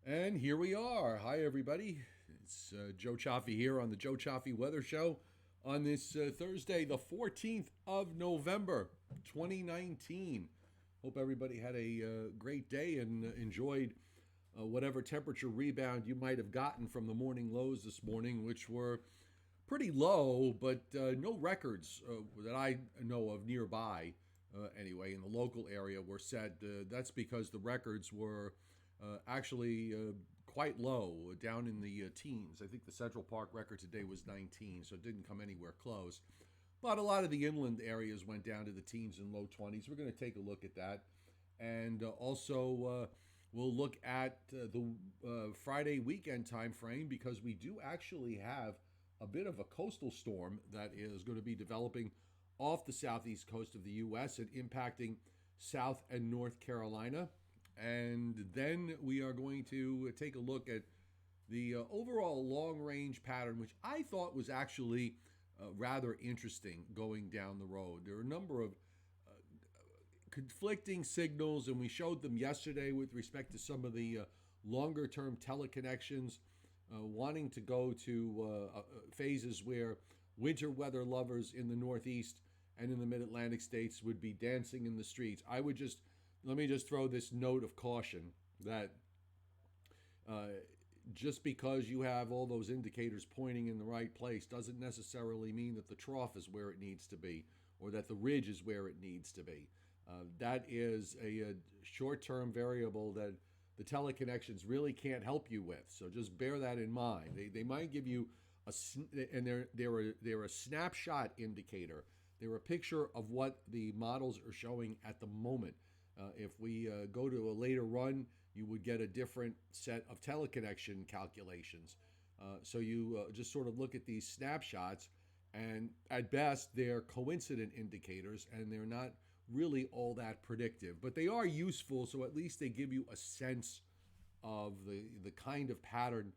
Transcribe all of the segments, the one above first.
And here we are. Hi, everybody. It's Joe Cioffi here on the Joe Cioffi Weather Show on this Thursday, the 14th of November, 2019. Hope everybody had a great day and enjoyed whatever temperature rebound you might have gotten from the morning lows this morning, which were pretty low, but no records that I know of nearby, anyway, in the local area were set. That's because the records were actually quite low, down in the teens. I think the Central Park record today was 19, so it didn't come anywhere close. But a lot of the inland areas went down to the teens and low 20s. We're going to take a look at that. And also, we'll look at the Friday weekend time frame because we do actually have a bit of a coastal storm that is going to be developing off the southeast coast of the U.S. and impacting South and North Carolina. And then we are going to take a look at the overall long-range pattern, which I thought was actually rather interesting going down the road. There are a number of conflicting signals, and we showed them yesterday with respect to some of the longer-term teleconnections wanting to go to phases where winter weather lovers in the Northeast and in the Mid-Atlantic states would be dancing in the streets. Let me just throw this note of caution that just because you have all those indicators pointing in the right place doesn't necessarily mean that the trough is where it needs to be or that the ridge is where it needs to be. That is a short-term variable that the teleconnections really can't help you with. So just bear that in mind. They might give you they're a snapshot indicator. They're a picture of what the models are showing at the moment. If we go to a later run, you would get a different set of teleconnection calculations. So you just sort of look at these snapshots, and at best, they're coincident indicators, and they're not really all that predictive. But they are useful, so at least they give you a sense of the kind of pattern.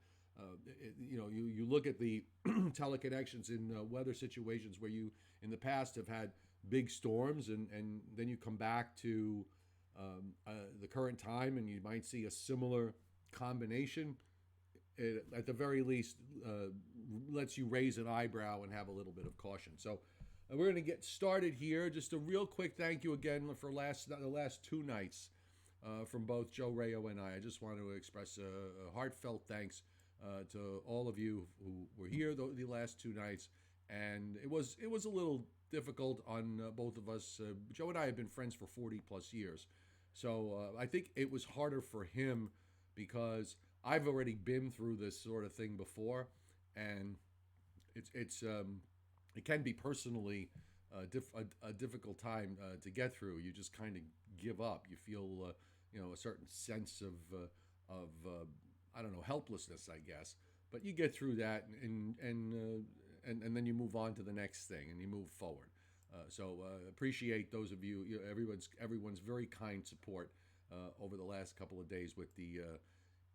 You look at the teleconnections in weather situations where you, in the past, have had big storms, and then you come back to the current time, and you might see a similar combination. It, at the very least, lets you raise an eyebrow and have a little bit of caution. So we're going to get started here. Just a real quick thank you again for the last two nights from both Joe Rayo and I. I just want to express a heartfelt thanks to all of you who were here the last two nights. And it was a little difficult on both of us. Joe and I have been friends for 40 plus years. So I think it was harder for him because I've already been through this sort of thing before. And it can be personally a difficult time to get through. You just kind of give up. You feel a certain sense of I don't know, helplessness, I guess. But you get through that, and then you move on to the next thing, and you move forward. So appreciate those of you. Everyone's very kind support over the last couple of days with the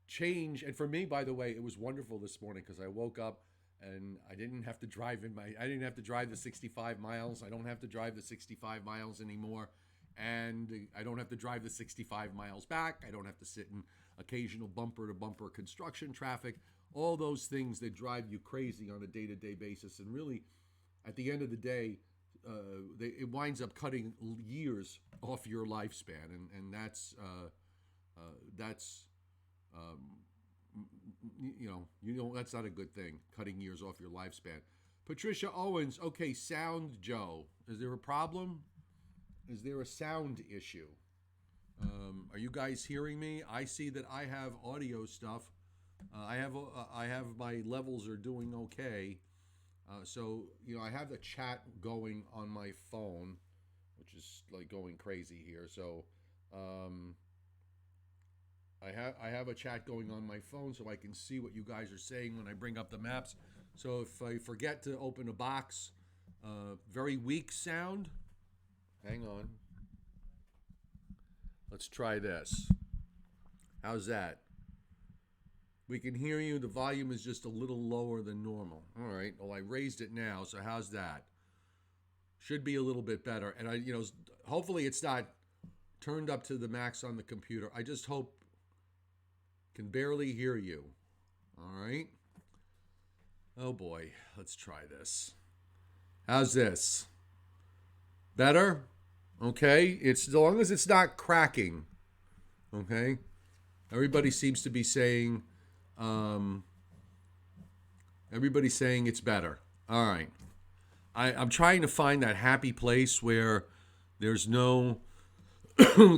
change. And for me, by the way, it was wonderful this morning because I woke up and I didn't have to drive the 65 miles. I don't have to drive the 65 miles anymore. And I don't have to drive the 65 miles back. I don't have to sit in occasional bumper-to-bumper construction traffic. All those things that drive you crazy on a day-to-day basis. And really, at the end of the day, it winds up cutting years off your lifespan. And that's that's not a good thing, cutting years off your lifespan. Patricia Owens, okay, sound, Joe. Is there a problem? Is there a sound issue? Are you guys hearing me? I see that I have audio stuff. I have my levels are doing okay. So I have the chat going on my phone, which is like going crazy here. So I have a chat going on my phone, so I can see what you guys are saying when I bring up the maps. So if I forget to open a box, very weak sound. Hang on. Let's try this. How's that? We can hear you. The volume is just a little lower than normal. All right. Well, I raised it now, so how's that? Should be a little bit better. And hopefully it's not turned up to the max on the computer. I just hope Can barely hear you. All right. Oh boy, let's try this. How's this? Better? Okay. It's as long as it's not cracking. Okay. Everybody seems to be saying, everybody's saying it's better. All right. I'm trying to find that happy place where there's no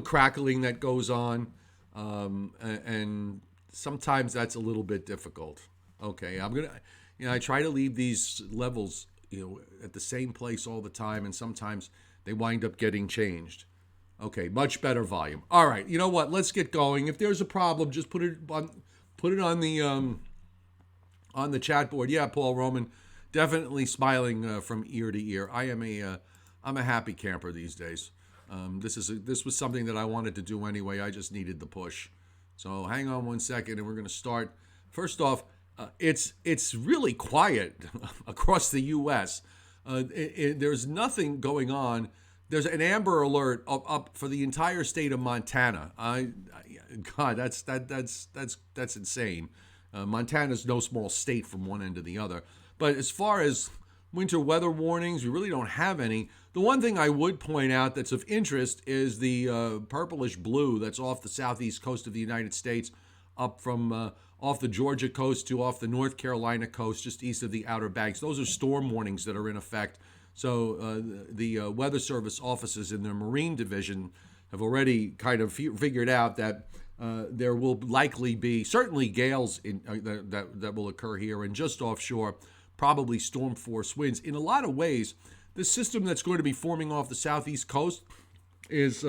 crackling that goes on, and sometimes that's a little bit difficult. Okay, I try to leave these levels, at the same place all the time, and sometimes they wind up getting changed. Okay, much better volume. All right, you know what? Let's get going. If there's a problem, just put it on the chat board. Yeah, Paul Roman, definitely smiling from ear to ear. I'm a happy camper these days. This was something that I wanted to do anyway. I just needed the push. So hang on one second, and we're going to start. First off, it's really quiet across the U.S. There's nothing going on. There's an amber alert up for the entire state of Montana. God, that's insane. Montana's no small state from one end to the other. But as far as winter weather warnings, we really don't have any. The one thing I would point out that's of interest is the purplish blue that's off the southeast coast of the United States, up from off the Georgia coast to off the North Carolina coast, just east of the Outer Banks. Those are storm warnings that are in effect. So the Weather Service offices in their Marine Division have already kind of figured out that there will likely be certainly gales that will occur here and just offshore, probably storm force winds. In a lot of ways, the system that's going to be forming off the southeast coast is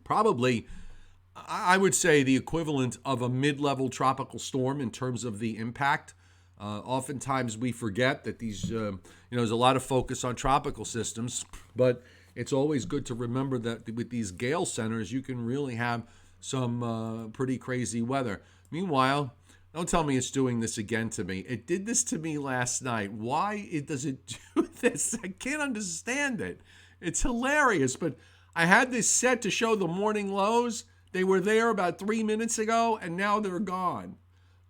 probably, I would say, the equivalent of a mid-level tropical storm in terms of the impact. Oftentimes we forget that these, there's a lot of focus on tropical systems, but it's always good to remember that with these gale centers, you can really have some pretty crazy weather. Meanwhile, don't tell me it's doing this again to me. It did this to me last night. Why does it do this? I can't understand it. It's hilarious, but I had this set to show the morning lows. They were there about 3 minutes ago, and now they're gone.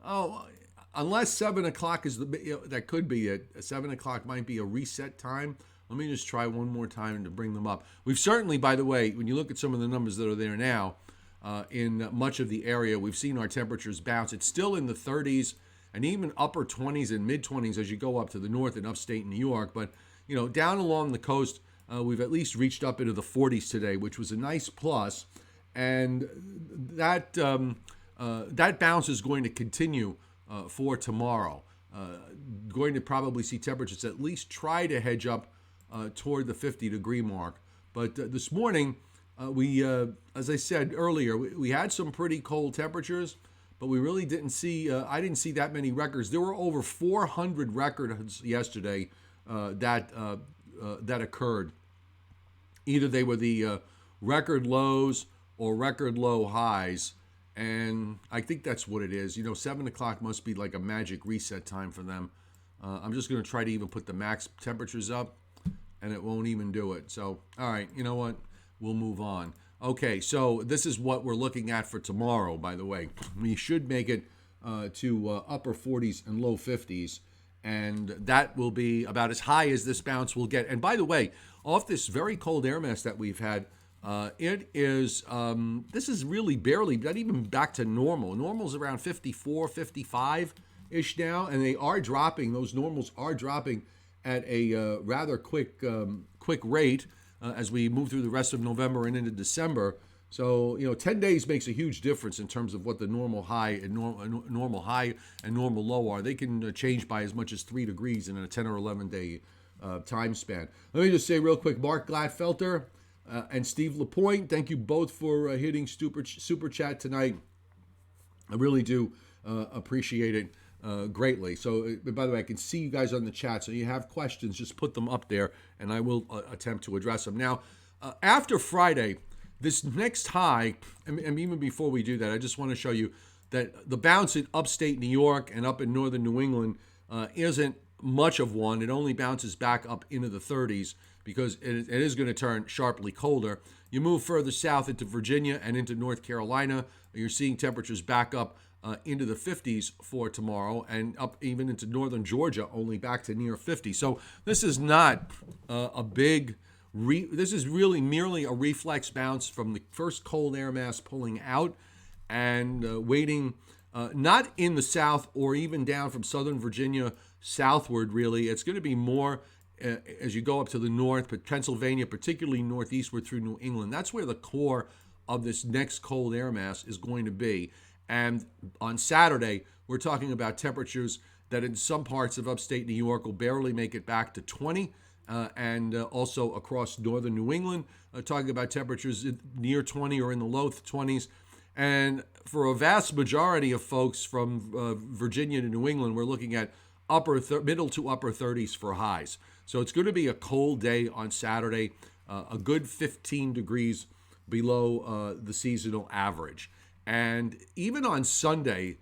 Oh, unless 7 o'clock is that could be it. 7 o'clock might be a reset time. Let me just try one more time to bring them up. We've certainly, by the way, when you look at some of the numbers that are there now, in much of the area, we've seen our temperatures bounce. It's still in the 30s and even upper 20s and mid 20s as you go up to the north and upstate New York. But, down along the coast, we've at least reached up into the 40s today, which was a nice plus. And that bounce is going to continue for tomorrow. Going to probably see temperatures at least try to hedge up toward the 50-degree mark. But this morning, we, as I said earlier, we had some pretty cold temperatures, but we really didn't see, I didn't see that many records. There were over 400 records yesterday that occurred. Either they were the record lows or record low highs, and I think that's what it is. 7 o'clock must be like a magic reset time for them. I'm just going to try to even put the max temperatures up, and it won't even do it. So, all right, you know what? We'll move on. Okay, so this is what we're looking at for tomorrow, by the way. We should make it to upper 40s and low 50s, and that will be about as high as this bounce will get. And by the way, off this very cold air mass that we've had, it is, this is really barely, not even back to normal. Normal's around 54, 55-ish now, and they are dropping. Those normals are dropping at a rather quick rate. As we move through the rest of November and into December. So, 10 days makes a huge difference in terms of what the normal high and normal high and normal low are. They can change by as much as 3 degrees in a 10 or 11 day time span. Let me just say real quick, Mark Gladfelter and Steve Lapointe, thank you both for hitting super chat tonight. I really do appreciate it. Greatly. So, by the way, I can see you guys on the chat. So you have questions, just put them up there, and I will attempt to address them. Now, after Friday, this next high, and even before we do that, I just want to show you that the bounce in upstate New York and up in northern New England isn't much of one. It only bounces back up into the 30s because it is going to turn sharply colder. You move further south into Virginia and into North Carolina, you're seeing temperatures back up into the 50s for tomorrow, and up even into northern Georgia, only back to near 50. So this is not a big, this is really merely a reflex bounce from the first cold air mass pulling out and waiting, not in the south or even down from southern Virginia southward, really. It's going to be more as you go up to the north, but Pennsylvania, particularly northeastward through New England. That's where the core of this next cold air mass is going to be. And on Saturday, we're talking about temperatures that in some parts of upstate New York will barely make it back to 20, and also across northern New England, talking about temperatures near 20 or in the low 20s. And for a vast majority of folks from Virginia to New England, we're looking at middle to upper 30s for highs. So it's going to be a cold day on Saturday, a good 15 degrees below the seasonal average. And even on Sunday,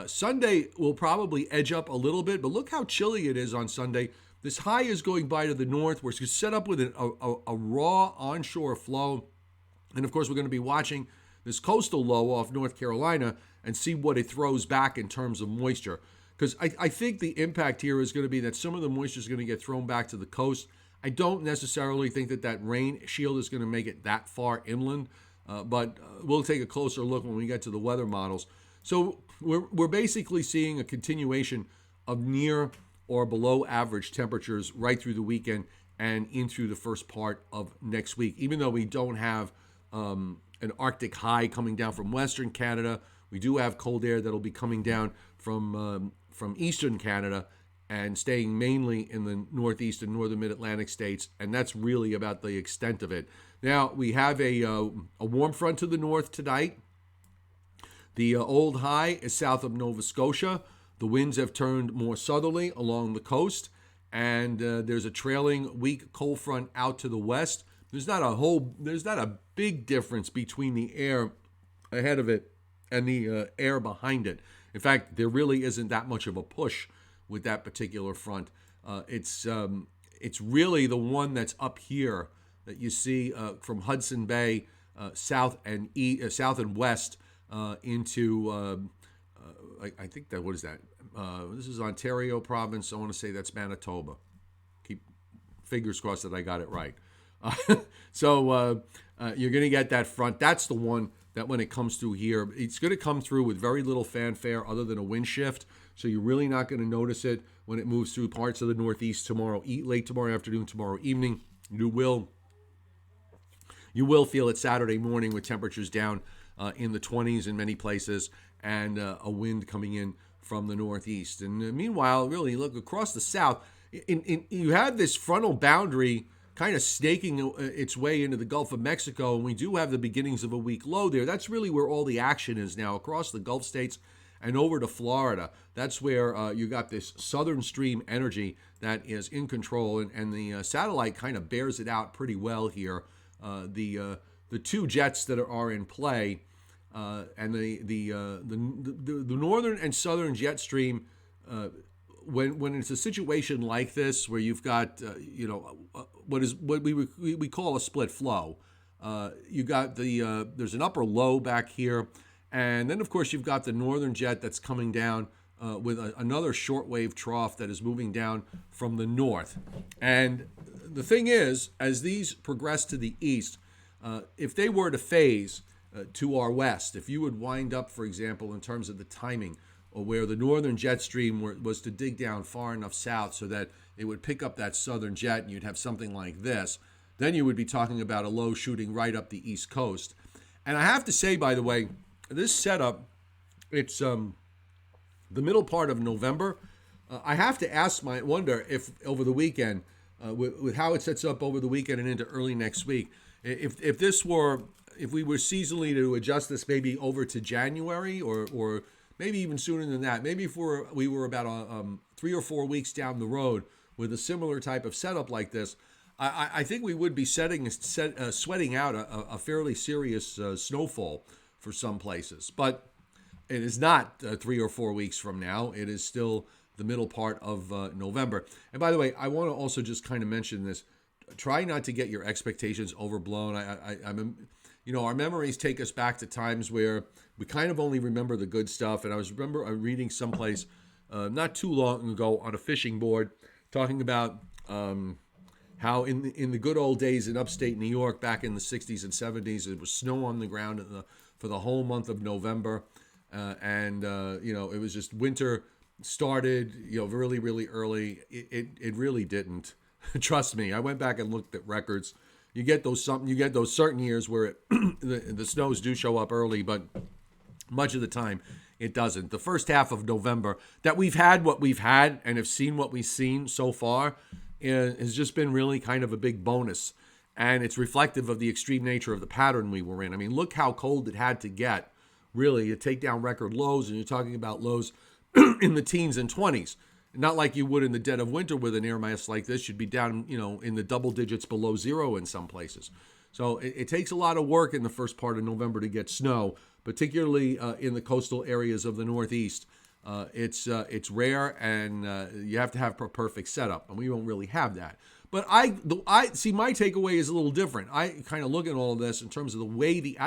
Sunday will probably edge up a little bit, but look how chilly it is on Sunday. This high is going by to the north. We're set up with a raw onshore flow. And of course, we're going to be watching this coastal low off North Carolina and see what it throws back in terms of moisture. Because I think the impact here is going to be that some of the moisture is going to get thrown back to the coast. I don't necessarily think that rain shield is going to make it that far inland. But we'll take a closer look when we get to the weather models. So we're basically seeing a continuation of near or below average temperatures right through the weekend and in through the first part of next week. Even though we don't have an Arctic high coming down from Western Canada, we do have cold air that'll be coming down from Eastern Canada and staying mainly in the Northeast and Northern Mid-Atlantic states, and that's really about the extent of it. Now, we have a warm front to the north tonight. The old high is south of Nova Scotia. The winds have turned more southerly along the coast, and there's a trailing weak cold front out to the west. There's not a big difference between the air ahead of it and the air behind it. In fact, there really isn't that much of a push with that particular front. It's really the one that's up here that you see from Hudson Bay south and west into I think that, what is that? This is Ontario province. I want to say that's Manitoba. Keep fingers crossed that I got it right. So you're going to get that front. That's the one that when it comes through here, it's going to come through with very little fanfare other than a wind shift. So you're really not going to notice it when it moves through parts of the Northeast tomorrow, late tomorrow afternoon, tomorrow evening. You will feel it Saturday morning with temperatures down in the 20s in many places and a wind coming in from the Northeast. And meanwhile, really, look across the South, you have this frontal boundary kind of snaking its way into the Gulf of Mexico, and we do have the beginnings of a weak low there. That's really where all the action is now, across the Gulf states and over to Florida. That's where you got this southern stream energy that is in control, and the satellite kind of bears it out pretty well here. The two jets that are in play, and the northern and southern jet stream, when it's a situation like this where you've got what we call a split flow, you got there's an upper low back here, and then of course you've got the northern jet that's coming down with another shortwave trough that is moving down from the north. And the thing is, as these progress to the east, if they were to phase to our west, if you would wind up, for example, in terms of the timing, or where the northern jet stream was to dig down far enough south so that it would pick up that southern jet and you'd have something like this, then you would be talking about a low shooting right up the east coast. And I have to say, by the way, this setup, it's the middle part of November. I have to wonder if over the weekend, with how it sets up over the weekend and into early next week, if we were seasonally to adjust this maybe over to January or maybe even sooner than that, maybe if we were about 3 or 4 weeks down the road with a similar type of setup like this, I think we would be sweating out a fairly serious snowfall for some places. But it is not 3 or 4 weeks from now. It is still the middle part of November. And by the way, I want to also just kind of mention this. Try not to get your expectations overblown. Our memories take us back to times where we kind of only remember the good stuff. And I remember reading someplace not too long ago on a fishing board talking about how in the good old days in upstate New York back in the 60s and 70s, it was snow on the ground for the whole month of November. It was just winter started, really, really early. It really didn't. Trust me. I went back and looked at records. You get those certain years where the snows do show up early, but much of the time it doesn't. The first half of November that we've had what we've had and have seen what we've seen so far has just been really kind of a big bonus. And it's reflective of the extreme nature of the pattern we were in. I mean, look how cold it had to get, really, to take down record lows. And you're talking about lows in the teens and 20s. Not like you would in the dead of winter with an air mass like this. You'd be down, in the double digits below zero in some places. So it takes a lot of work in the first part of November to get snow, particularly in the coastal areas of the Northeast. It's rare, and you have to have a perfect setup, and we won't really have that. But I see my takeaway is a little different. I kind of look at all of this in terms of the way the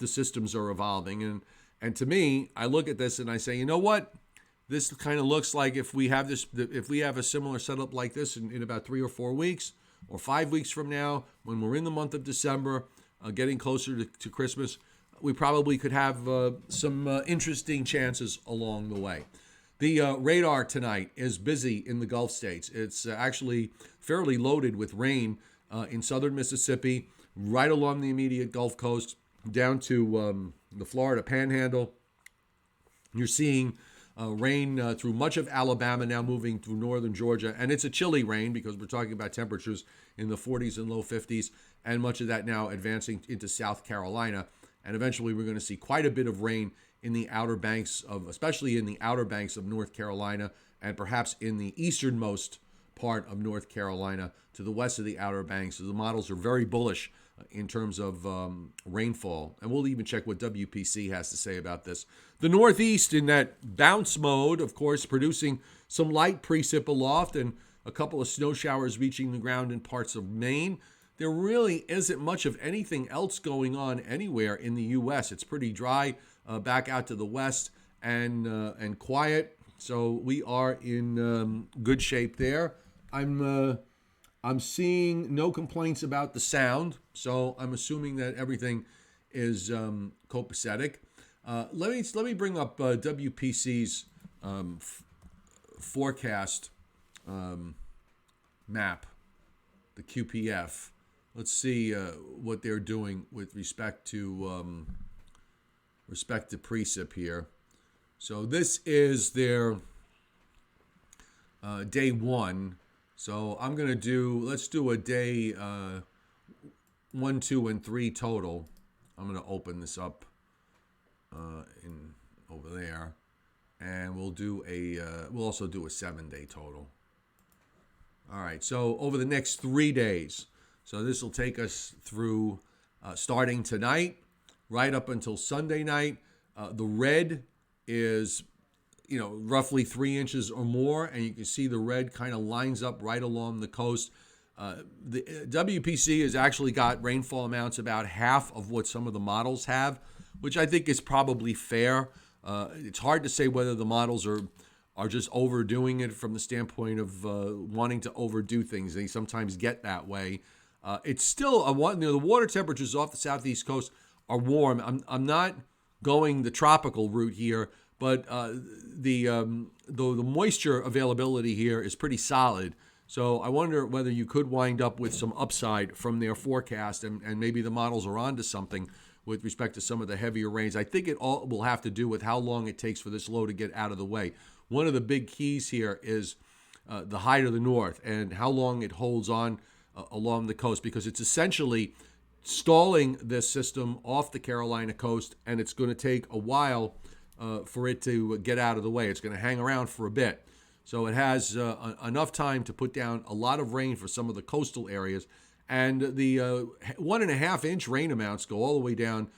systems are evolving, and to me, I look at this and I say, you know what? This kind of looks like if we have a similar setup like this in about 3 or 4 weeks or 5 weeks from now, when we're in the month of December, getting closer to Christmas, we probably could have some interesting chances along the way. The radar tonight is busy in the Gulf states. It's actually fairly loaded with rain in southern Mississippi, right along the immediate Gulf Coast, down to the Florida Panhandle. You're seeing rain through much of Alabama, now moving through northern Georgia. And it's a chilly rain because we're talking about temperatures in the 40s and low 50s, and much of that now advancing into South Carolina. And eventually we're going to see quite a bit of rain especially in the outer banks of North Carolina, and perhaps in the easternmost part of North Carolina to the west of the outer banks. So the models are very bullish in terms of rainfall. And we'll even check what WPC has to say about this. The Northeast in that bounce mode, of course, producing some light precip aloft and a couple of snow showers reaching the ground in parts of Maine. There really isn't much of anything else going on anywhere in the U.S. It's pretty dry back out to the west and quiet. So we are in good shape there. I'm seeing no complaints about the sound, so I'm assuming that everything is copacetic. Let me bring up WPC's forecast map, the QPF. Let's see what they're doing with respect to precip here. So this is their day one. So I'm going to let's do a day 1, 2, and 3 total. I'm going to open this up over there. And we'll also do a 7-day total. All right, so over the next 3 days. So this will take us through starting tonight, right up until Sunday night. The red is, roughly 3 inches or more, and you can see the red kind of lines up right along the coast. The WPC has actually got rainfall amounts about half of what some of the models have, which I think is probably fair. It's hard to say whether the models are just overdoing it from the standpoint of wanting to overdo things. They sometimes get that way. It's still the water temperatures off the southeast coast are warm. I'm not going the tropical route here, but the moisture availability here is pretty solid. So I wonder whether you could wind up with some upside from their forecast, and maybe the models are onto something with respect to some of the heavier rains. I think it all will have to do with how long it takes for this low to get out of the way. One of the big keys here is the high to the north and how long it holds on along the coast, because it's essentially stalling this system off the Carolina coast, and it's going to take a while for it to get out of the way. It's going to hang around for a bit. So it has enough time to put down a lot of rain for some of the coastal areas. And the 1.5 inch rain amounts go all the way down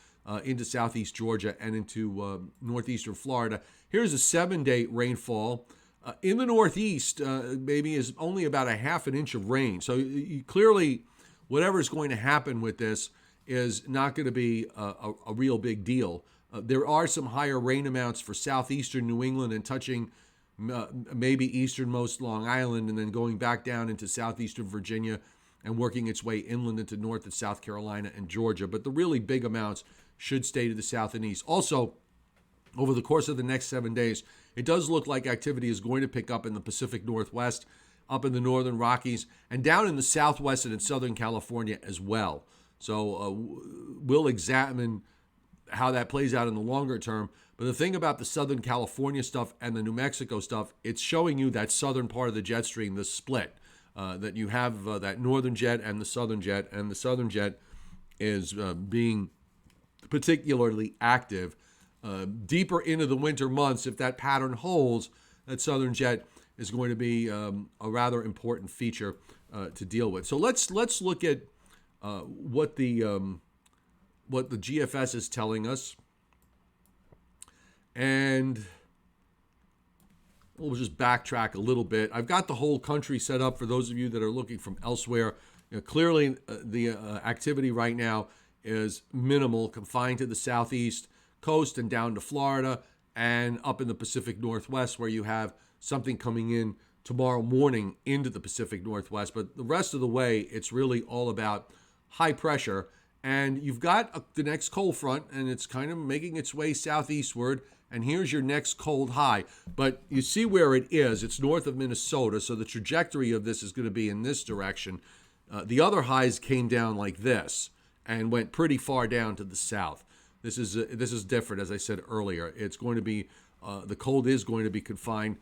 into southeast Georgia and into northeastern Florida. Here's a 7-day rainfall. In the northeast, maybe is only about a half an inch of rain. So clearly, whatever is going to happen with this is not going to be a real big deal. There are some higher rain amounts for southeastern New England and touching maybe easternmost Long Island and then going back down into southeastern Virginia and working its way inland into North and South Carolina and Georgia. But the really big amounts should stay to the south and east. Also, over the course of the next 7 days, it does look like activity is going to pick up in the Pacific Northwest, up in the northern Rockies, and down in the southwest and in Southern California as well. So we'll examine how that plays out in the longer term. But the thing about the Southern California stuff and the New Mexico stuff, it's showing you that southern part of the jet stream, the split, that you have that northern jet and the southern jet, and the southern jet is being particularly active deeper into the winter months. If that pattern holds, that southern jet is going to be a rather important feature to deal with. So let's look at what the GFS is telling us, and we'll just backtrack a little bit. I've got the whole country set up for those of you that are looking from elsewhere. Clearly, the activity right now is minimal, confined to the southeast coast and down to Florida and up in the Pacific Northwest, where you have something coming in tomorrow morning into the Pacific Northwest. But the rest of the way, it's really all about high pressure. And you've got the next cold front, and it's kind of making its way southeastward. And here's your next cold high. But you see where it is. It's north of Minnesota, so the trajectory of this is going to be in this direction. The other highs came down like this and went pretty far down to the south. This is different, as I said earlier. It's going to be, the cold is going to be confined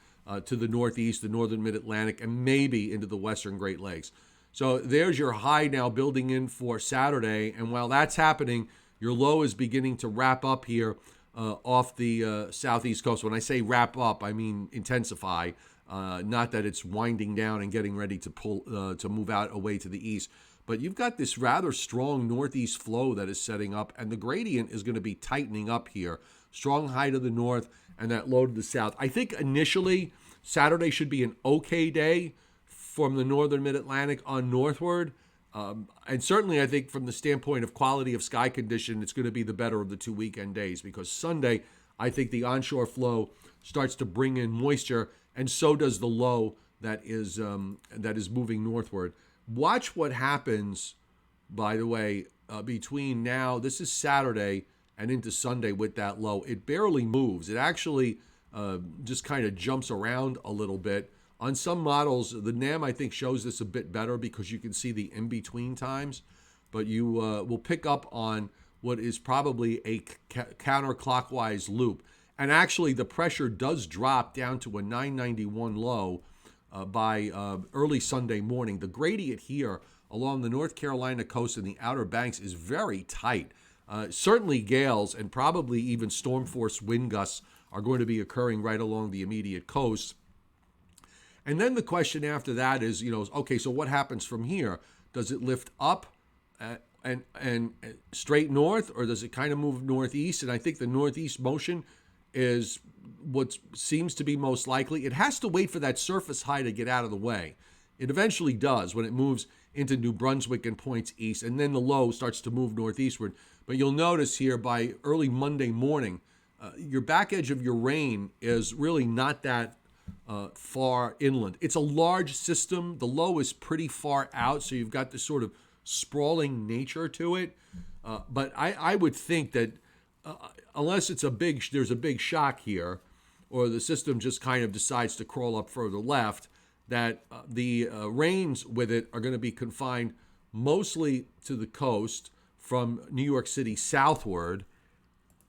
to the northeast, the northern mid-Atlantic, and maybe into the western Great Lakes. So there's your high now building in for Saturday. And while that's happening, your low is beginning to wrap up here off the southeast coast. When I say wrap up, I mean intensify. Not that it's winding down and getting ready to move out away to the east. But you've got this rather strong northeast flow that is setting up, and the gradient is going to be tightening up here. Strong high to the north and that low to the south. I think initially Saturday should be an okay day from the northern mid-Atlantic on northward. And certainly I think from the standpoint of quality of sky condition, it's going to be the better of the 2 weekend days, because Sunday, I think the onshore flow starts to bring in moisture, and so does the low that is moving northward. Watch what happens, by the way, between now, this is Saturday, and into Sunday with that low. It barely moves. It actually just kind of jumps around a little bit. On some models, the NAM, I think, shows this a bit better because you can see the in-between times. But you will pick up on what is probably a counterclockwise loop. And actually, the pressure does drop down to a 991 low by early Sunday morning. The gradient here along the North Carolina coast and the Outer Banks is very tight. Certainly gales and probably even storm force wind gusts are going to be occurring right along the immediate coast. And then the question after that is, okay, so what happens from here? Does it lift up and straight north, or does it kind of move northeast? And I think the northeast motion is what seems to be most likely. It has to wait for that surface high to get out of the way. It eventually does when it moves into New Brunswick and points east, and then the low starts to move northeastward. But you'll notice here by early Monday morning, your back edge of your rain is really not that far inland. It's a large system. The low is pretty far out, so you've got this sort of sprawling nature to it. But I would think that unless there's a big shock here, or the system just kind of decides to crawl up further left, that the rains with it are going to be confined mostly to the coast from New York City southward.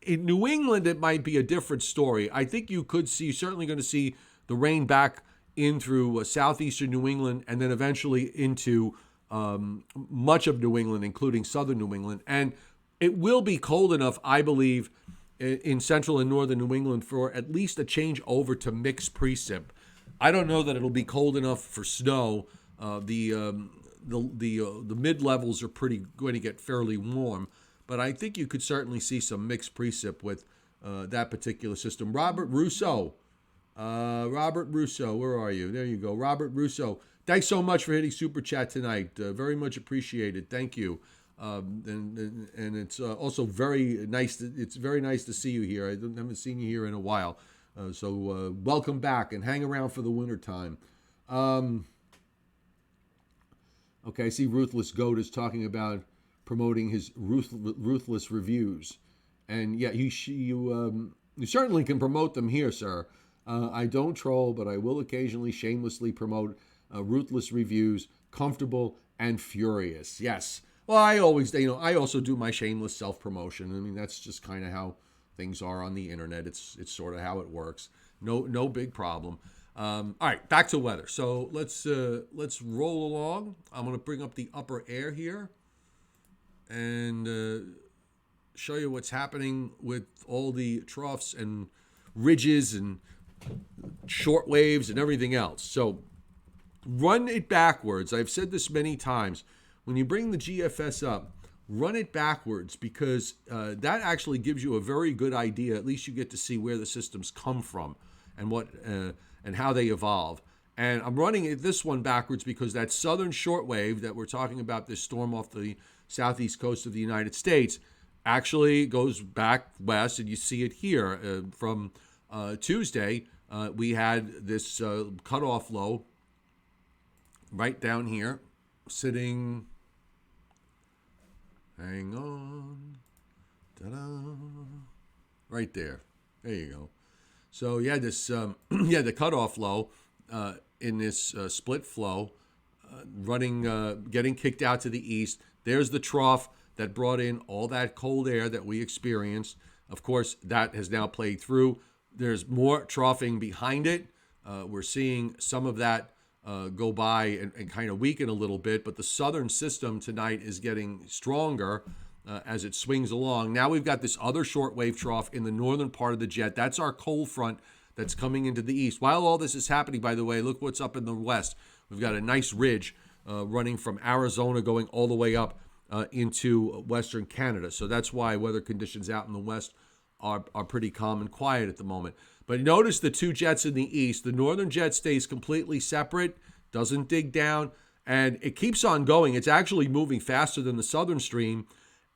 In New England, it might be a different story. I think you're certainly going to see the rain back in through southeastern New England, and then eventually into much of New England, including southern New England. And it will be cold enough, I believe, in central and northern New England for at least a change over to mixed precip. I don't know that it'll be cold enough for snow. The mid levels are going to get fairly warm, but I think you could certainly see some mixed precip with that particular system. Robert Russo, where are you? There you go, Robert Russo. Thanks so much for hitting Super Chat tonight. Very much appreciated. Thank you. And it's also very nice. It's very nice to see you here. I haven't seen you here in a while. So welcome back and hang around for the winter time. Okay, I see Ruthless Goat is talking about promoting his ruthless reviews. And yeah, you certainly can promote them here, sir. I don't troll, but I will occasionally shamelessly promote ruthless reviews, comfortable and furious. Yes. Well, I also do my shameless self-promotion. I mean, that's just kind of how things are on the internet. It's sort of how it works. No big problem. All right, back to weather. So let's roll along. I'm going to bring up the upper air here and show you what's happening with all the troughs and ridges and short waves and everything else. So run it backwards. I've said this many times. When you bring the GFS up, run it backwards because that actually gives you a very good idea. At least you get to see where the systems come from and what and how they evolve. And I'm running this one backwards because that southern shortwave that we're talking about, this storm off the southeast coast of the United States, actually goes back west, and you see it here. From Tuesday, we had this cutoff low right down here, sitting, hang on, ta-da, right there. There you go. So you had this, the cutoff low in this split flow, getting kicked out to the east. There's the trough that brought in all that cold air that we experienced. Of course, that has now played through. There's more troughing behind it. We're seeing some of that go by and kind of weaken a little bit, but the southern system tonight is getting stronger as it swings along. Now we've got this other shortwave trough in the northern part of the jet. That's our cold front that's coming into the east. While all this is happening, by the way, look what's up in the west. We've got a nice ridge running from Arizona going all the way up into western Canada. So that's why weather conditions out in the west are pretty calm and quiet at the moment. But notice the two jets in the east. The northern jet stays completely separate, doesn't dig down, and it keeps on going. It's actually moving faster than the southern stream.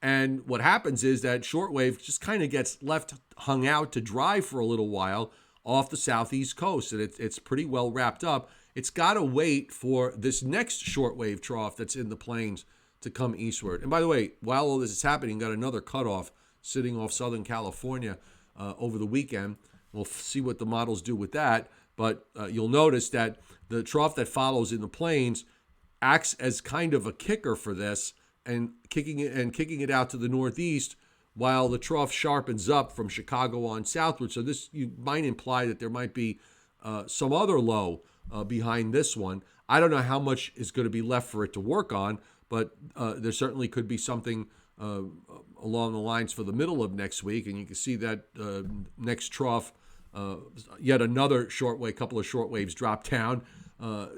And what happens is that shortwave just kind of gets left hung out to dry for a little while off the southeast coast. And it's pretty well wrapped up. It's got to wait for this next shortwave trough that's in the plains to come eastward. And by the way, while all this is happening, got another cutoff sitting off Southern California over the weekend. We'll see what the models do with that. But you'll notice that the trough that follows in the plains acts as kind of a kicker for this and kicking it out to the northeast while the trough sharpens up from Chicago on southward. So this, you might imply that there might be some other low behind this one. I don't know how much is going to be left for it to work on, but there certainly could be something along the lines for the middle of next week. And you can see that next trough, yet another couple of short waves drop down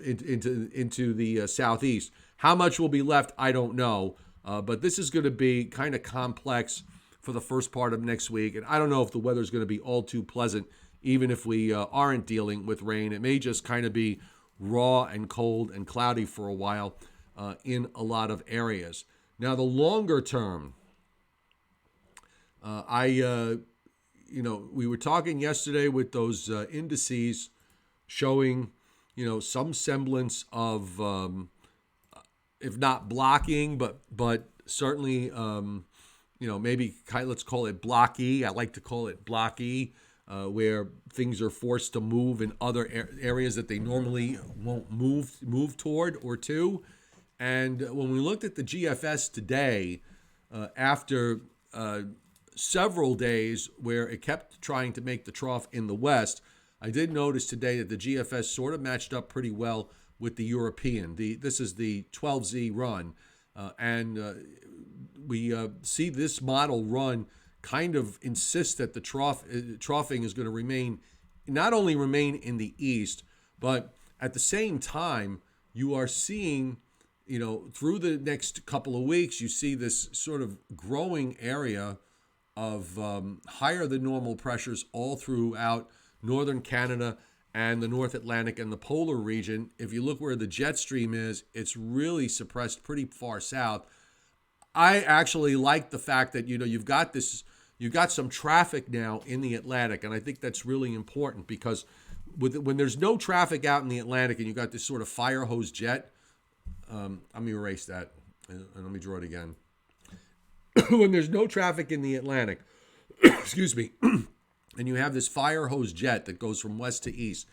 into the southeast. How much will be left, I don't know. But this is going to be kind of complex for the first part of next week. And I don't know if the weather is going to be all too pleasant, even if we aren't dealing with rain. It may just kind of be raw and cold and cloudy for a while in a lot of areas. Now, the longer term, we were talking yesterday with those indices showing, some semblance of, if not blocking, but certainly, maybe let's call it blocky. I like to call it blocky, where things are forced to move in other areas that they normally won't move toward or to. And when we looked at the GFS today, after several days where it kept trying to make the trough in the west, I did notice today that the GFS sort of matched up pretty well with the European. This is the 12Z run, and we see this model run kind of insist that the troughing is going to not only remain in the east, but at the same time, you are seeing through the next couple of weeks, you see this sort of growing area of higher than normal pressures all throughout northern Canada and the North Atlantic and the polar region. If you look where the jet stream is, it's really suppressed pretty far south. I actually like the fact that, you've got some traffic now in the Atlantic, and I think that's really important because when there's no traffic out in the Atlantic and you've got this sort of fire hose jet, let me erase that and let me draw it again. When there's no traffic in the Atlantic, excuse me, and you have this fire hose jet that goes from west to east,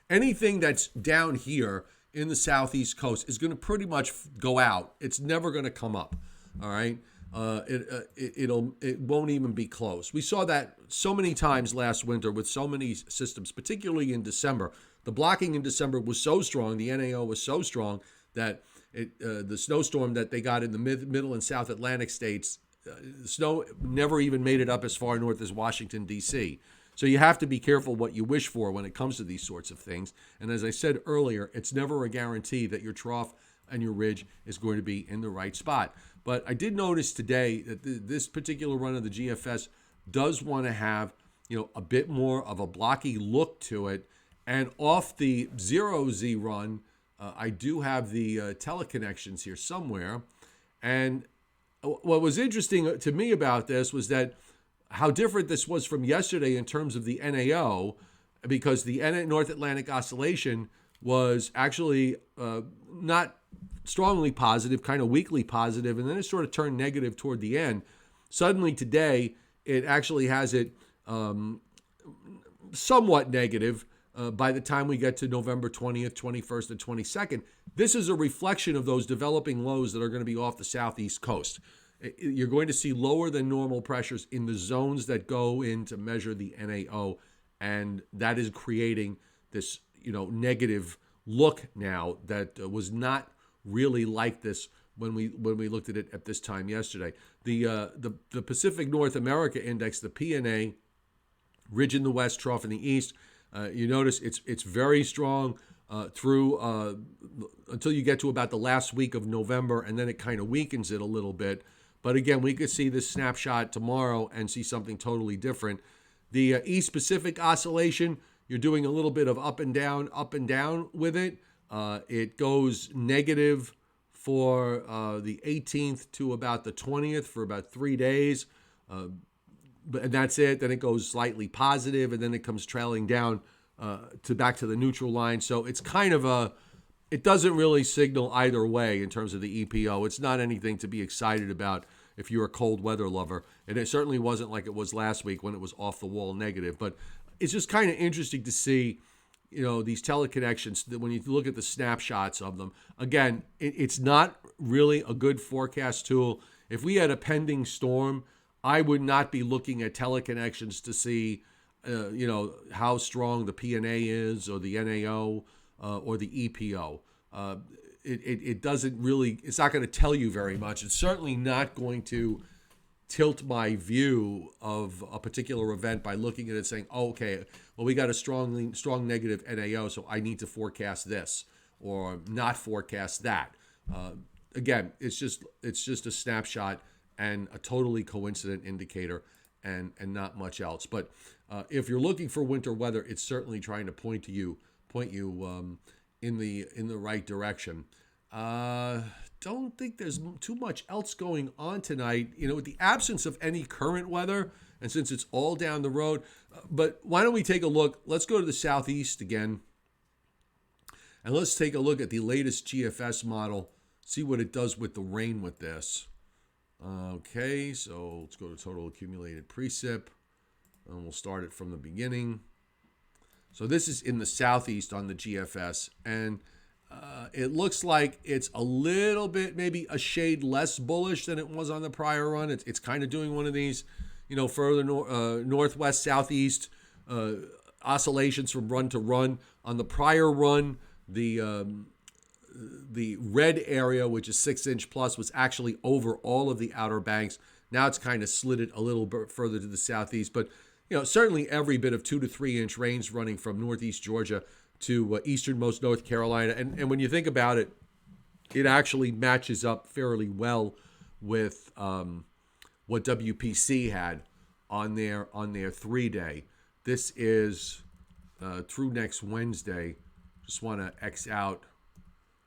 anything that's down here in the southeast coast is going to pretty much go out. It's never going to come up. All right. It won't even be close. We saw that so many times last winter with so many systems, particularly in December. The blocking in December was so strong, the NAO was so strong that the snowstorm that they got in the middle and South Atlantic states, snow never even made it up as far north as Washington, D.C. So you have to be careful what you wish for when it comes to these sorts of things. And as I said earlier, it's never a guarantee that your trough and your ridge is going to be in the right spot. But I did notice today that this particular run of the GFS does want to have, a bit more of a blocky look to it. And off the 0Z run, I do have the teleconnections here somewhere. And what was interesting to me about this was that how different this was from yesterday in terms of the NAO, because the North Atlantic Oscillation was actually not strongly positive, kind of weakly positive, and then it sort of turned negative toward the end. Suddenly today, it actually has it somewhat negative by the time we get to November 20th, 21st, and 22nd. This is a reflection of those developing lows that are going to be off the southeast coast. You're going to see lower than normal pressures in the zones that go in to measure the NAO, and that is creating this, negative look now that was not really like this when we looked at it at this time yesterday. The Pacific North America Index, the PNA, ridge in the west, trough in the east. You notice it's very strong through until you get to about the last week of November, and then it kind of weakens it a little bit. But again, we could see this snapshot tomorrow and see something totally different. The East Pacific Oscillation, you're doing a little bit of up and down with it. It goes negative for the 18th to about the 20th for about 3 days. And that's it. Then it goes slightly positive, and then it comes trailing down back to the neutral line. So it's kind of it doesn't really signal either way in terms of the EPO. It's not anything to be excited about if you're a cold weather lover. And it certainly wasn't like it was last week when it was off the wall negative. But it's just kind of interesting to see, these teleconnections, that when you look at the snapshots of them. Again, it's not really a good forecast tool. If we had a pending storm, I would not be looking at teleconnections to see, how strong the PNA is or the NAO or the EPO. It doesn't really, it's not going to tell you very much. It's certainly not going to tilt my view of a particular event by looking at it saying, oh, okay, well, we got a strong negative NAO, so I need to forecast this or not forecast that. Again, it's just a snapshot and a totally coincident indicator and not much else. But if you're looking for winter weather, it's certainly trying to point you in the right direction. Don't think there's too much else going on tonight, with the absence of any current weather, and since it's all down the road. But why don't we take a look? Let's go to the southeast again, and let's take a look at the latest GFS model, see what it does with the rain with this. Okay, so let's go to total accumulated precip, and we'll start it from the beginning. So this is in the southeast on the GFS, and it looks like it's a little bit, maybe a shade less bullish than it was on the prior run. It's kind of doing one of these, further northwest, southeast oscillations from run to run. On the prior run, the red area, which is 6-inch plus, was actually over all of the outer banks. Now it's kind of slid it a little bit further to the southeast, but certainly every bit of 2 to 3 inch rains running from northeast Georgia to easternmost North Carolina. And when you think about it, it actually matches up fairly well with what WPC had on their 3-day. This is through next Wednesday. Just want to X out.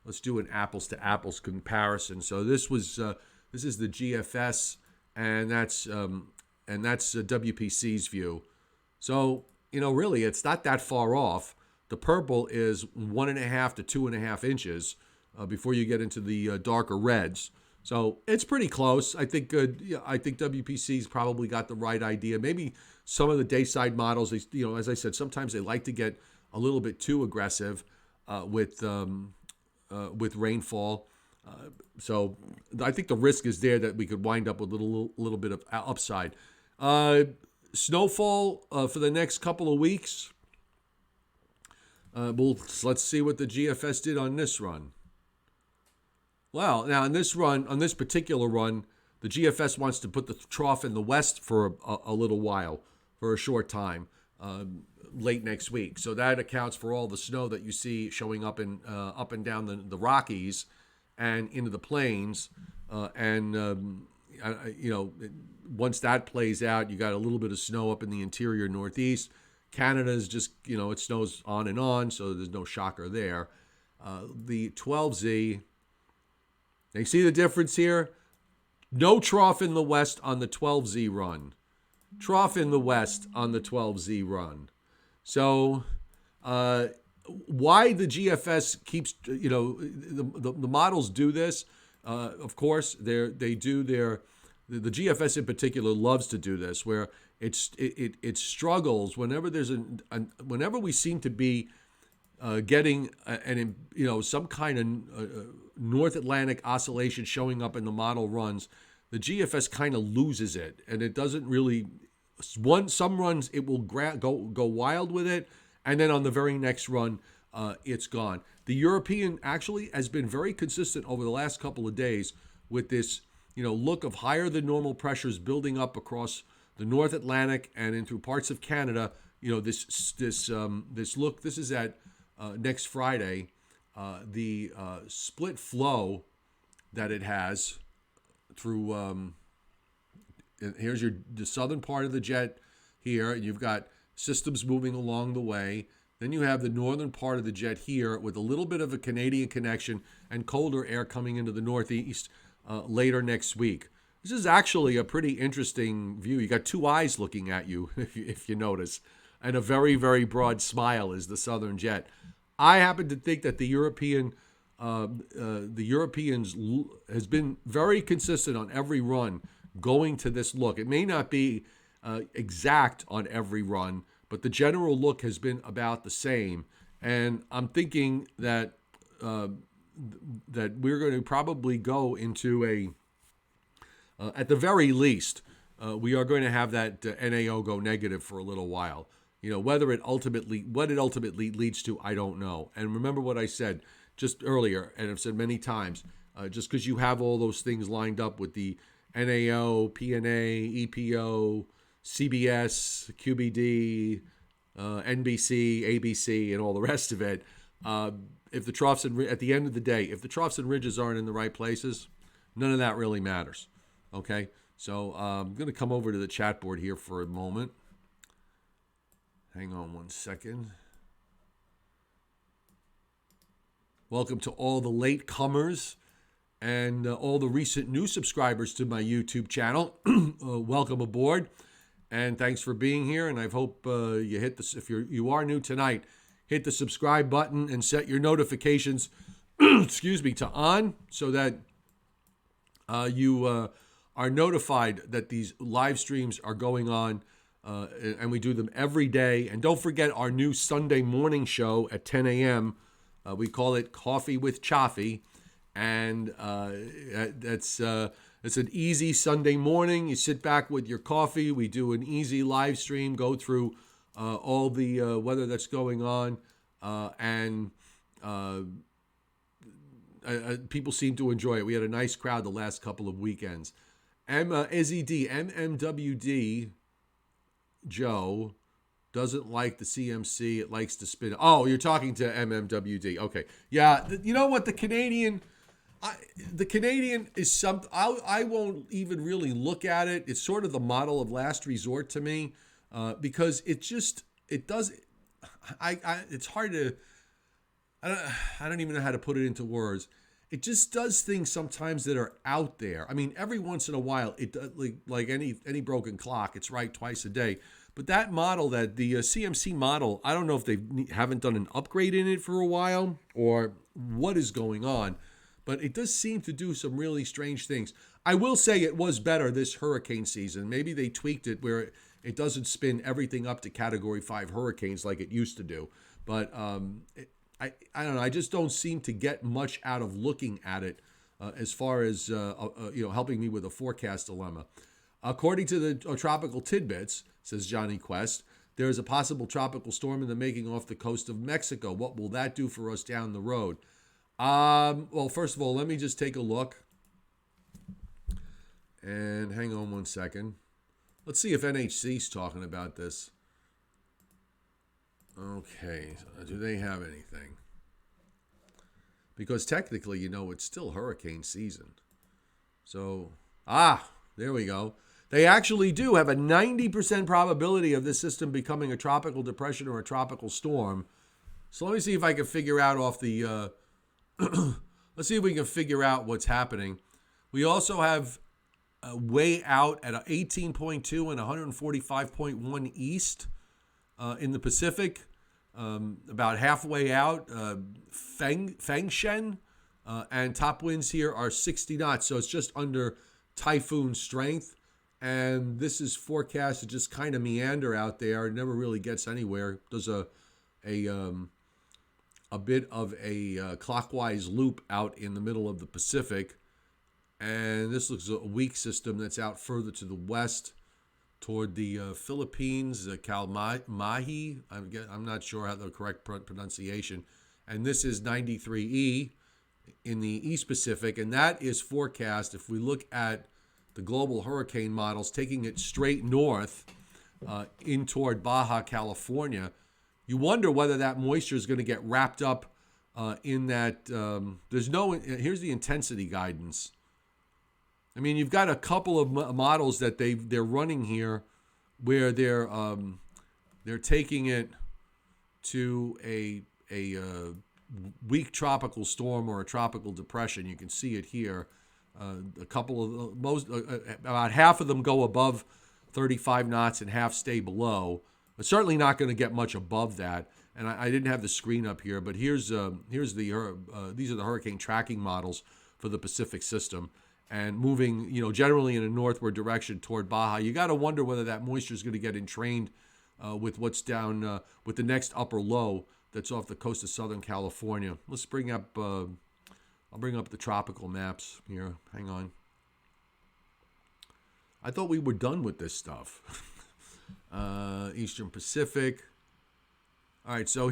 Let's do an apples to apples comparison. So this is the GFS, and that's WPC's view. So really, it's not that far off. The purple is 1.5 to 2.5 inches before you get into the darker reds. So it's pretty close. I think WPC's probably got the right idea. Maybe some of the dayside models, as I said, sometimes they like to get a little bit too aggressive with rainfall. So I think the risk is there that we could wind up with a little bit of upside. Snowfall for the next couple of weeks. Let's see what the GFS did on this run. Well, now on this particular run, the GFS wants to put the trough in the west for a little while, for a short time, late next week. So that accounts for all the snow that you see showing up and down the Rockies and into the plains. Once that plays out, you got a little bit of snow up in the interior Northeast. Canada is just, it snows on and on, so there's no shocker there. The 12Z, you see the difference here? No trough in the west on the 12Z run. Trough in the west on the 12Z run. So why the GFS keeps, the models do this. Of course, the GFS in particular loves to do this, where it struggles whenever whenever we seem to be getting some kind of North Atlantic oscillation showing up in the model runs. The GFS kind of loses it, and it doesn't really. Some runs it will go wild with it, and then on the very next run, it's gone. The European actually has been very consistent over the last couple of days with this, look of higher than normal pressures building up across the North Atlantic and into parts of Canada. This look. This is at next Friday. The split flow that it has through. Here's the southern part of the jet here, and you've got systems moving along the way. Then you have the northern part of the jet here with a little bit of a Canadian connection and colder air coming into the Northeast later next week. This is actually a pretty interesting view. You got two eyes looking at you, if you notice, and a very, very broad smile is the southern jet. I happen to think that the Europeans has been very consistent on every run going to this look. It may not be exact on every run, but the general look has been about the same. And I'm thinking that that we're going to probably go into at the very least, we are going to have that NAO go negative for a little while. What it ultimately leads to, I don't know. And remember what I said just earlier, and I've said many times, just because you have all those things lined up with the NAO, PNA, EPO, CBS, QBD, NBC, ABC, and all the rest of it. If the troughs at the end of the day, if the troughs and ridges aren't in the right places, none of that really matters. Okay, so I'm going to come over to the chat board here for a moment. Hang on one second. Welcome to all the late comers and all the recent new subscribers to my YouTube channel. Welcome aboard, and thanks for being here. And I hope you hit this. If you are new tonight, hit the subscribe button and set your notifications, to on, so that you are notified that these live streams are going on, and we do them every day. And don't forget our new Sunday morning show at 10 a.m. We call it Coffee with Cioffi, and it's an easy Sunday morning. You sit back with your coffee. We do an easy live stream, go through all the weather that's going on, and people seem to enjoy it. We had a nice crowd the last couple of weekends. MMWD Joe doesn't like the CMC. It likes to spin. Oh, you're talking to MMWD. Okay. Yeah. You know what? The Canadian, The Canadian is something I won't even really look at it. It's sort of the model of last resort to me, because it does. It's hard to. I don't even know how to put it into words. It just does things sometimes that are out there. I mean, every once in a while, it does, like any broken clock, it's right twice a day. But that model, that the CMC model, I don't know if they haven't done an upgrade in it for a while or what is going on, but it does seem to do some really strange things. I will say it was better this hurricane season. Maybe they tweaked it where it doesn't spin everything up to Category 5 hurricanes like it used to do. But I don't know. I just don't seem to get much out of looking at it as far as helping me with a forecast dilemma. According to the tropical tidbits, says Johnny Quest, there is a possible tropical storm in the making off the coast of Mexico. What will that do for us down the road? Well, first of all, let me just take a look. And hang on one second. Let's see if NHC's talking about this. Okay, do they have anything? Because technically, it's still hurricane season. So, there we go. They actually do have a 90% probability of this system becoming a tropical depression or a tropical storm. So let me see if I can figure out off the... let's see if we can figure out what's happening. We also have way out at 18.2 and 145.1 east in the Pacific. About halfway out, Fengshen, and top winds here are 60 knots. So it's just under typhoon strength. And this is forecast to just kind of meander out there. It never really gets anywhere. Does a bit of a clockwise loop out in the middle of the Pacific. And this looks a weak system that's out further to the west toward the Philippines, Kalmahi. I'm not sure how the correct pronunciation. And this is 93E in the East Pacific. And that is forecast, if we look at the global hurricane models, taking it straight north in toward Baja California. You wonder whether that moisture is going to get wrapped up in that. Here's the intensity guidance. I mean, you've got a couple of models that they're running here where they're taking it to a weak tropical storm or a tropical depression. You can see it here. A couple of about half of them go above 35 knots and half stay below. But certainly not going to get much above that. And I didn't have the screen up here, but these are the hurricane tracking models for the Pacific system. And moving, generally in a northward direction toward Baja. You got to wonder whether that moisture is going to get entrained with what's down with the next upper low that's off the coast of Southern California. Let's bring up. I'll bring up the tropical maps here. Hang on. I thought we were done with this stuff. Eastern Pacific. All right, so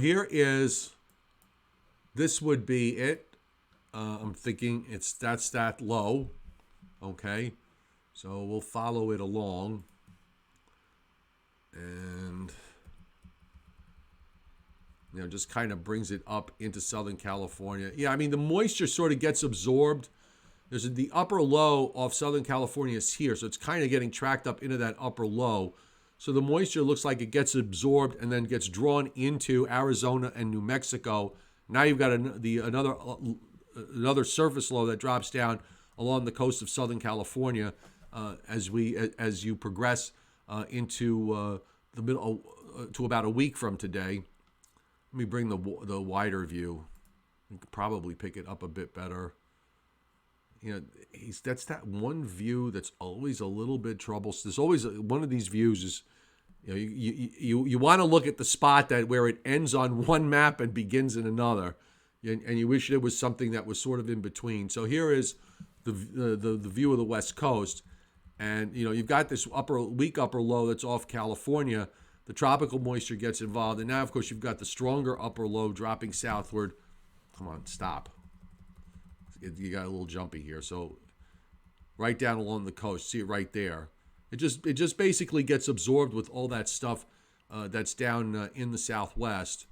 this would be it. I'm thinking that's that low. Okay, so we'll follow it along. And, just kind of brings it up into Southern California. Yeah, I mean, the moisture sort of gets absorbed. There's the upper low off Southern California is here, so it's kind of getting tracked up into that upper low. So the moisture looks like it gets absorbed and then gets drawn into Arizona and New Mexico. Now you've got another surface low that drops down along the coast of Southern California as you progress into the middle to about a week from today. Let me bring the wider view. You could probably pick it up a bit better. That's that one view that's always a little bit troublesome. There's always one of these views is, you want to look at the spot where it ends on one map and begins in another, and you wish there was something that was sort of in between. So here is the view of the West Coast, and you've got this weak upper low that's off California. The tropical moisture gets involved, and now, of course, you've got the stronger upper low dropping southward. Come on, stop. You got a little jumpy here. So right down along the coast, see it right there. It just basically gets absorbed with all that stuff that's down in the southwest.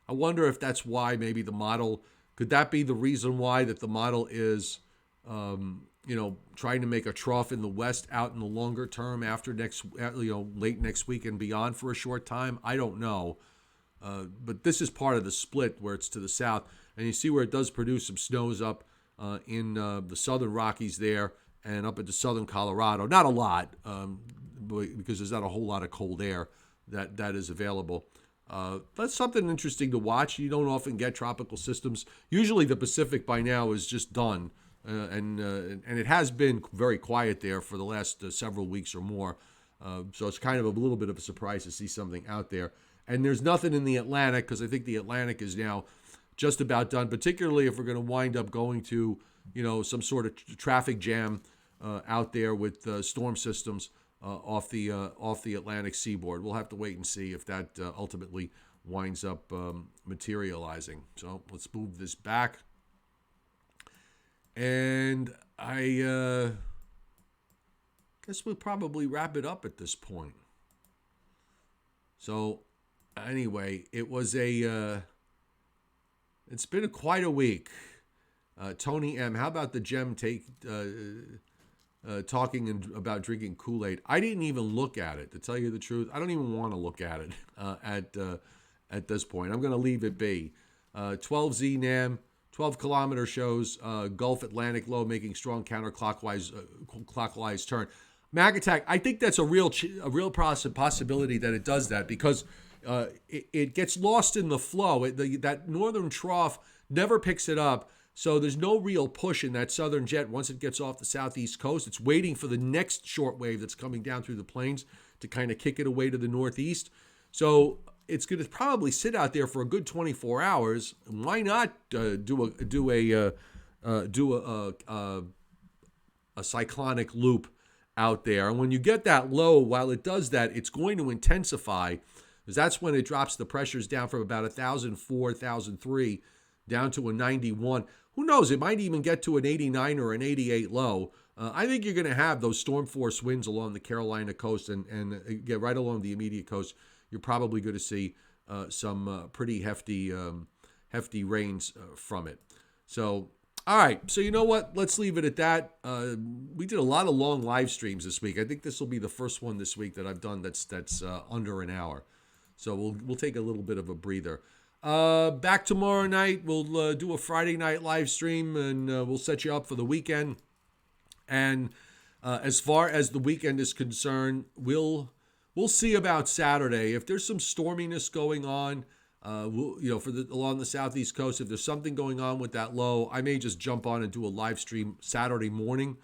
I wonder if that's why maybe the model Could that be the reason why that the model is, trying to make a trough in the west out in the longer term after late next week and beyond for a short time? I don't know. But this is part of the split where it's to the south. And you see where it does produce some snows up in the southern Rockies there and up into southern Colorado. Not a lot, because there's not a whole lot of cold air that is available. That's something interesting to watch. You don't often get tropical systems. Usually the Pacific by now is just done. And it has been very quiet there for the last several weeks or more. So it's kind of a little bit of a surprise to see something out there. And there's nothing in the Atlantic, because I think the Atlantic is now just about done, particularly if we're going to wind up going to, some sort of traffic jam out there with storm systems off the Atlantic seaboard. We'll have to wait and see if that ultimately winds up materializing. So let's move this back. And I guess we'll probably wrap it up at this point. So anyway, it's been quite a week. Tony M., how about the gem talking about drinking Kool-Aid? I didn't even look at it, to tell you the truth. I don't even want to look at it at this point. I'm going to leave it be. 12Z NAM, 12-kilometer shows Gulf Atlantic low making strong counterclockwise turn. Mag Attack, I think that's a real possibility that it does that, because it gets lost in the flow. That northern trough never picks it up, so there's no real push in that southern jet once it gets off the southeast coast. It's waiting for the next short wave that's coming down through the plains to kind of kick it away to the northeast. So it's going to probably sit out there for a good 24 hours. Why not do a cyclonic loop out there? And when you get that low, while it does that, it's going to intensify, because that's when it drops the pressures down from about 1,004, 1,003 down to a 91. Who knows? It might even get to an 89 or an 88 low. I think you're going to have those storm force winds along the Carolina coast and get right along the immediate coast. You're probably going to see some pretty hefty rains from it. So, all right. So you know what? Let's leave it at that. We did a lot of long live streams this week. I think this will be the first one this week that I've done that's under an hour. So we'll take a little bit of a breather. Back tomorrow night. We'll do a Friday night live stream, and we'll set you up for the weekend. And as far as the weekend is concerned, we'll see about Saturday. If there's some storminess going on, along the southeast coast, if there's something going on with that low, I may just jump on and do a live stream Saturday morning.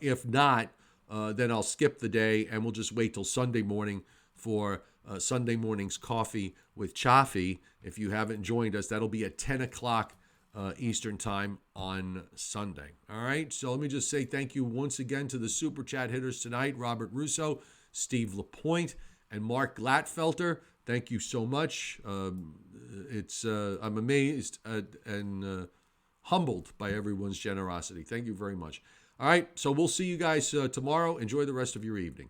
If not, then I'll skip the day and we'll just wait till Sunday morning for Sunday morning's coffee with Cioffi. If you haven't joined us, that'll be at 10 o'clock Eastern time on Sunday. All right, so let me just say thank you once again to the Super Chat hitters tonight, Robert Russo, Steve Lapointe, and Mark Glatfelter. Thank you so much. I'm amazed and humbled by everyone's generosity. Thank you very much. All right, so we'll see you guys tomorrow. Enjoy the rest of your evening.